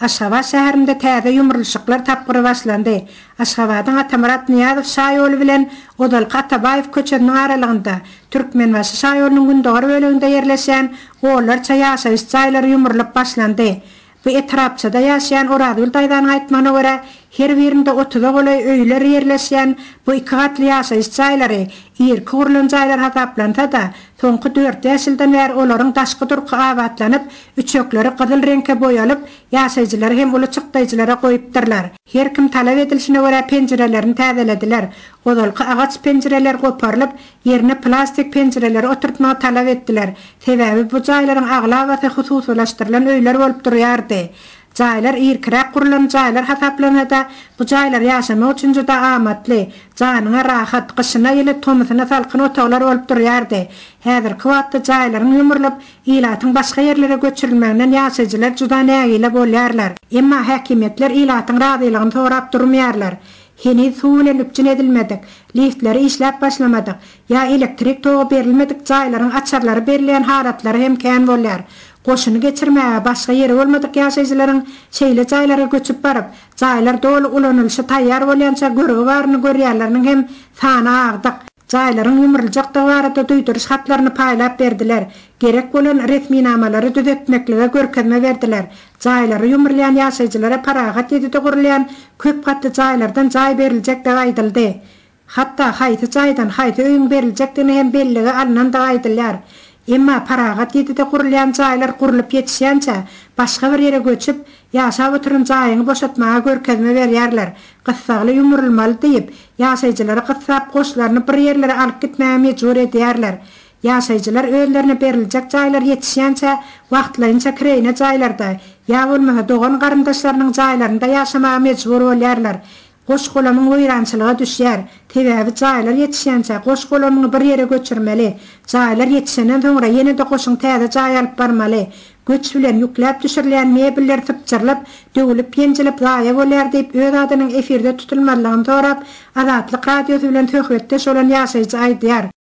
Aşgabat şäherinde täze ýumrulýar tapgyry başlandy. Aşgabadyň A.Niýazow şaýoly bilen ozalky Atabaýew köçesiniň aralygynda Türkmenbaşy şaýolunyň gündogar böleginde ýerleşýän onlarça ýaşaýyş jaýlary ýumrulyp başlandy. Bu etrapçada ýaşaýan Azatlyk daýdan aýtmana görä her birinde 30 golay öýler ýerleşýän bu iki gatly ýaşaýyş jaýlary ýerki gurulýan jaýlar hasaplanta da soňky 4 ýyldan bäri olaryň daşky durky abatlanyp, üçekleri gyzyl reňke boýalyp, ýaşaýjylar hem uly çykdaýjylara goýupdyrlar. Her kim talap edilişine görä penjerelerini täzelediler. Ozalky agaç penjereler goparylyp, ýerine plastik penjereler oturtmagy talap etdiler. Sebäbi bu jaýlaryň aglawaty hususlaşdyrylan öýler bolup durýardy. Jaýlar ýerkirä gurulan jaýlar hasaplanada, bu jaýlar ýaşama üçin juda amatly, janyňa rahat, gyşyna ýeli tomusyna salkyn otaglar bolup durýardy. Häzirki wagtda jaýlaryň ýumrulyp, ilatyň başga ýerlere göçürilmegine ýaşaýjylar juda nägile bolýarlar. Emma häkimetler ilatyň razylygyny sorap durmýarlar. Henüz su bilen üpçün edilmedik, liftleri işläp başlamadyk, ya elektrik togy berilmedik, jaýlaryň açarlary berilýän halatlary hem kän bolýar. Goşuny geçirmäge başga ýeri bolmadyk ýaşaýjylaryň şeýle jaýlara göçüp baryp, jaýlar doly ulanylşy taýýar bolýança göregi baryny görýärleriniň hem sany agdyk. Jaýlaryň ýumrulyjak barada duýduryş hatlaryny paýlap berdiler. Gerek bolan resminamалary düzetmeklige görkezme berdiler. Jaýlary ýumrulýan ýaşaýjylara paragat edide gurulýan köp gatly jaýlardan jaý beriljek dep aýdyldy. Hatda haýsy jaýdan haýsy öýüň beriljekdigini hem belligi alynan da aýdylýar. Emma paragat edide gurulýan jaýlar gurulup ýetişýänçe başga bir ýere göçüp ýaşap oturan jaýyny boşatmaga görkezme berýärler. Gyssagly ýumrulmaly diýip ýaşaýjylara gyssap goşlaryny bir ýerlere alyp gitmäge mejbur edýärler. Ýaşaýjylar özlerine beriljek jaýlar ýetişýänçe wagtlaryňça kireýne jaýlarda ýa bolmasa dogan garyndaşlarynyň jaýlarynda ýaşamaga mejbur bolýarlar. Goş golamyň öýrançylyga düşýär. Sebäbi jaýlar ýetişýänçe goş golamyny bir ýere göçürmeli. Jaýlar ýetişenden soňra ýene-de goşuň täze jaý alyp barmaly. Göç bilen ýükläp düşürilen mebiller typçyrlyp, döwülip ýenjilip zaýa bolýar diýip öz adynyň efirde tutulmalygyny sorap, Azatlyk radiosu bilen töhbetde şolan ýaşaýjy aýdýar.